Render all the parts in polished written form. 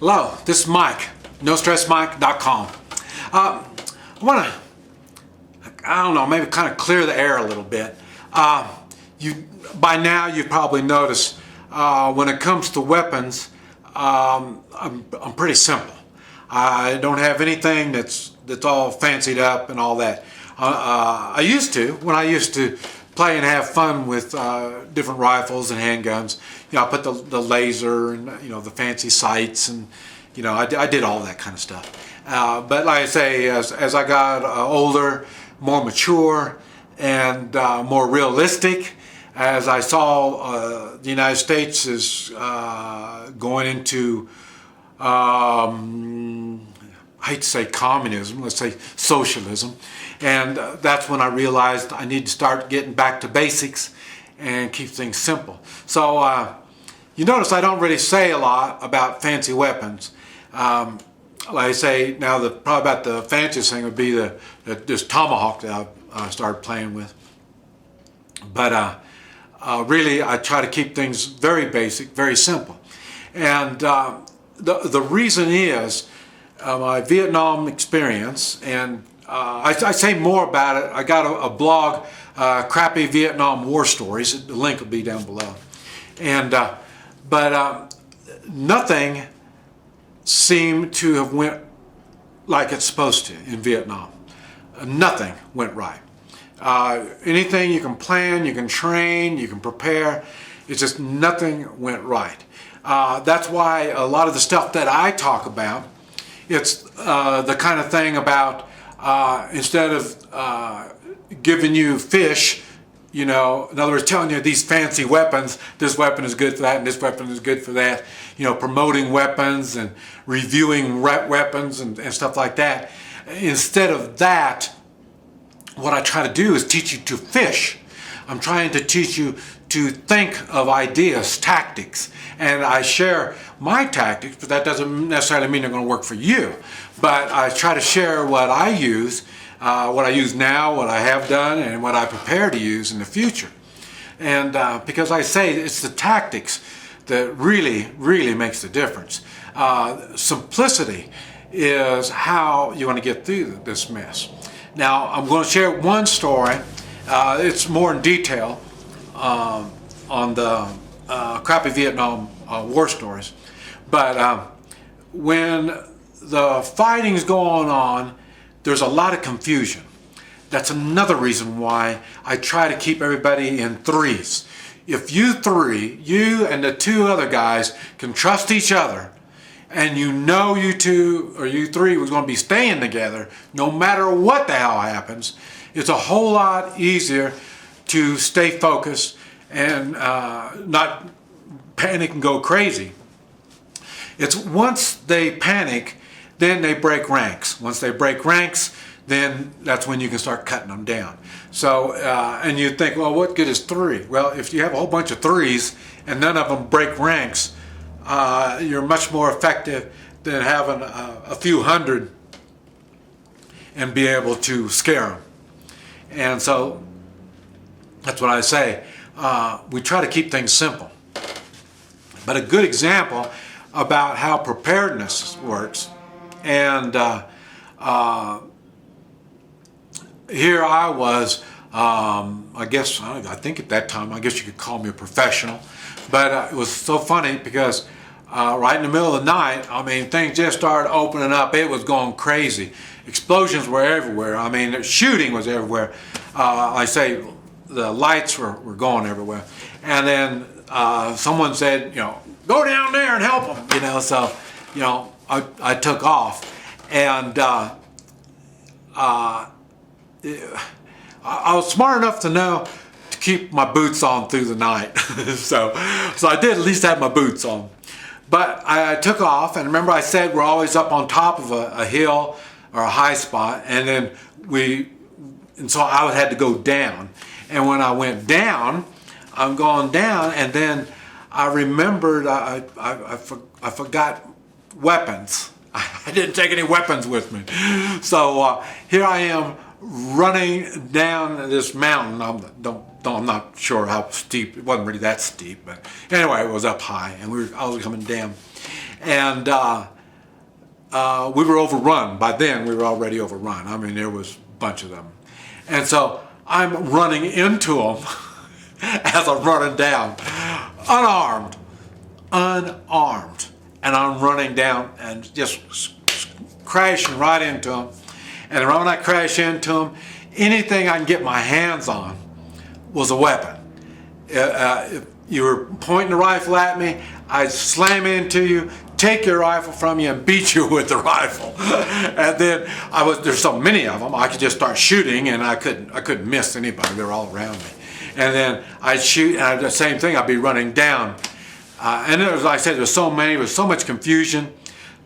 Hello, this is Mike, NoStressMike.com. I want to, maybe kind of clear the air a little bit. By now you've probably noticed when it comes to weapons, I'm pretty simple. I don't have anything that's all fancied up and all that. I used to, when I used to play and have fun with different rifles and handguns. I put the laser and the fancy sights, and I did all that kind of stuff. But like I say, as I got older, more mature, and more realistic, as I saw the United States is going into, I hate to say communism, let's say socialism. And that's when I realized I need to start getting back to basics and keep things simple. So you notice I don't really say a lot about fancy weapons. Like I say, now probably about the fanciest thing would be this tomahawk that I started playing with. But really I try to keep things very basic, very simple. And the reason is my Vietnam experience, and I say more about it. I got a blog, Crappy Vietnam War Stories. The link will be down below. And but nothing seemed to have went like it's supposed to in Vietnam. Nothing went right. Anything you can plan, you can train, you can prepare. It's just nothing went right. That's why a lot of the stuff that I talk about, it's the kind of thing about instead of giving you fish, in other words, telling you these fancy weapons, this weapon is good for that and this weapon is good for that, promoting weapons and reviewing weapons and stuff like that. Instead of that, what I try to do is teach you to fish. I'm trying to teach you to think of ideas, tactics, and I share my tactics, but that doesn't necessarily mean they're going to work for you. But I try to share what I use now, what I have done, and what I prepare to use in the future. And because I say it's the tactics that really makes the difference. Simplicity is how you want to get through this mess. Now, I'm going to share one story. It's more in detail on the Crappy Vietnam War Stories. But when the fighting's going on, there's a lot of confusion. That's another reason why I try to keep everybody in threes. If you and the two other guys can trust each other, and you two or you three was going to be staying together no matter what the hell happens, it's a whole lot easier to stay focused and not panic and go crazy. It's once they panic, then they break ranks. Once they break ranks, then that's when you can start cutting them down. So, and you think, well, what good is three? Well, if you have a whole bunch of threes and none of them break ranks, you're much more effective than having a few hundred and be able to scare them. And so that's what I say. We try to keep things simple. But a good example about how preparedness works, and here I was, I think at that time, I guess you could call me a professional, but it was so funny because right in the middle of the night, things just started opening up. It was going crazy. Explosions were everywhere. The shooting was everywhere. I say the lights were going everywhere. And then someone said, go down there and help them. So, I took off. And I was smart enough to know to keep my boots on through the night. so I did at least have my boots on. But I took off, and remember I said we're always up on top of a hill or a high spot, and then so I had to go down. And when I went down, I'm going down, and then I remembered I forgot weapons. I didn't take any weapons with me. So here I am running down this mountain. I'm not sure how steep. It wasn't really that steep, but anyway, it was up high, and I was coming down. And we were overrun. By then, we were already overrun. I mean, there was a bunch of them. And so I'm running into them as I'm running down, unarmed. And I'm running down and just crashing right into them. And when I crash into them, anything I can get my hands on was a weapon. If you were pointing the rifle at me, I'd slam into you, take your rifle from you, and beat you with the rifle. And then there's so many of them, I could just start shooting, and I couldn't miss anybody. They were all around me. And then I'd shoot, and the same thing, I'd be running down. And there was, like I said, there was so many, there was so much confusion.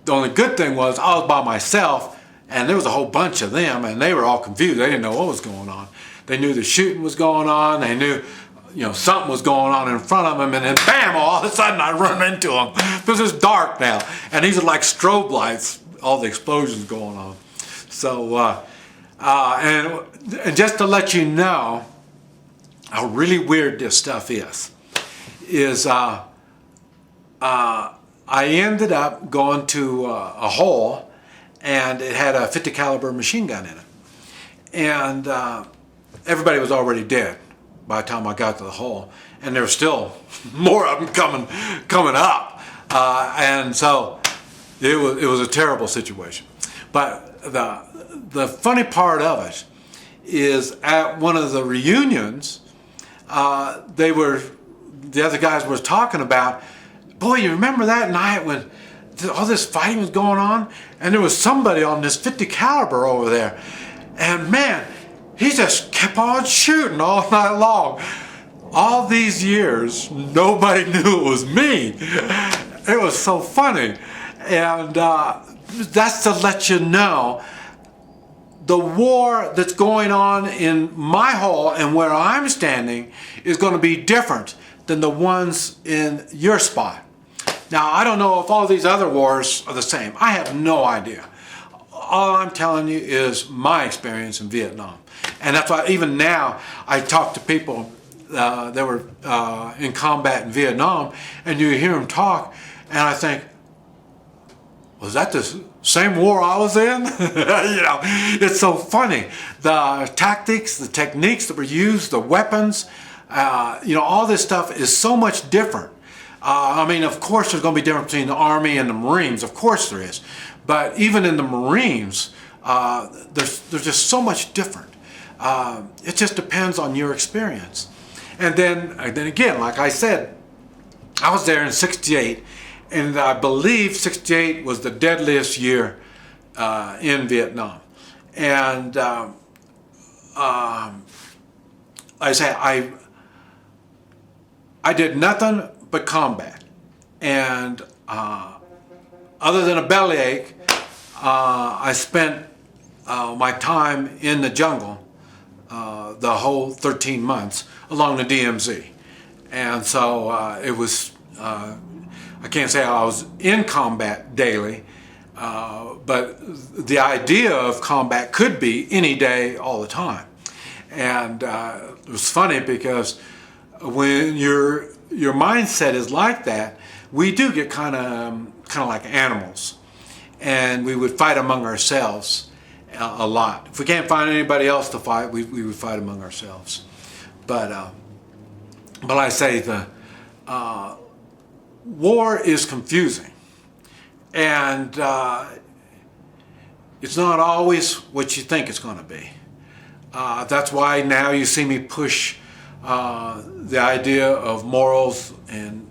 The only good thing was I was by myself, and there was a whole bunch of them, and they were all confused. They didn't know what was going on. They knew the shooting was going on. They knew, something was going on in front of them, and then bam, all of a sudden I run into them. Because it's dark now, and these are like strobe lights, all the explosions going on. So, and just to let you know how really weird this stuff is I ended up going to a hole, and it had a 50 caliber machine gun in it. And everybody was already dead by the time I got to the hole, and there were still more of them coming up. And so it was a terrible situation. But the funny part of it is at one of the reunions, the other guys were talking about, boy, you remember that night when all this fighting was going on, and there was somebody on this 50 caliber over there, and man, he just kept on shooting all night long. All these years, nobody knew it was me. It was so funny. And that's to let you know the war that's going on in my hole and where I'm standing is going to be different than the ones in your spot. Now, I don't know if all these other wars are the same. I have no idea. All I'm telling you is my experience in Vietnam. And that's why even now I talk to people that were in combat in Vietnam, and you hear them talk, and I think, was that the same war I was in? It's so funny. The tactics, the techniques that were used, the weapons, all this stuff is so much different. I mean, of course there's going to be difference between the Army and the Marines. Of course there is. But even in the Marines, there's just so much different. It just depends on your experience. And then again, like I said, I was there in '68, and I believe '68 was the deadliest year in Vietnam. And I did nothing but combat. And other than a bellyache, I spent my time in the jungle the whole 13 months along the DMZ. And so it was, I can't say I was in combat daily, but the idea of combat could be any day, all the time. And it was funny because when your mindset is like that, we do get kind of like animals, and we would fight among ourselves a lot. If we can't find anybody else to fight, we would fight among ourselves. But I say the war is confusing, and it's not always what you think it's going to be. That's why now you see me push the idea of morals and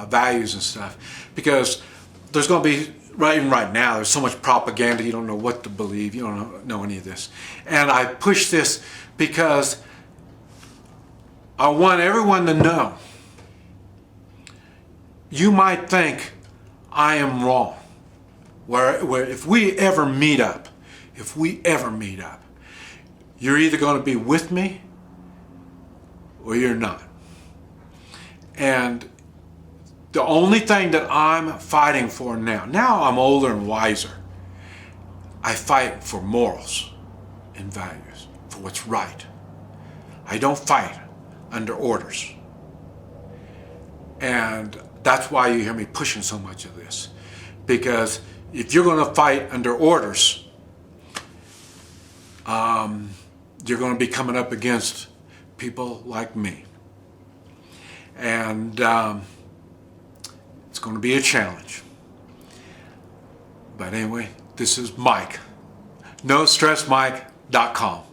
values and stuff, because there's going to be even right now there's so much propaganda, you don't know what to believe, you don't know any of this, and I push this because I want everyone to know, you might think I am wrong, where if we ever meet up, you're either going to be with me or you're not. And the only thing that I'm fighting for now I'm older and wiser, I fight for morals and values, for what's right. I don't fight under orders. And that's why you hear me pushing so much of this. because if you're going to fight under orders, you're going to be coming up against people like me. And it's going to be a challenge. But anyway, this is Mike. NoStressMike.com.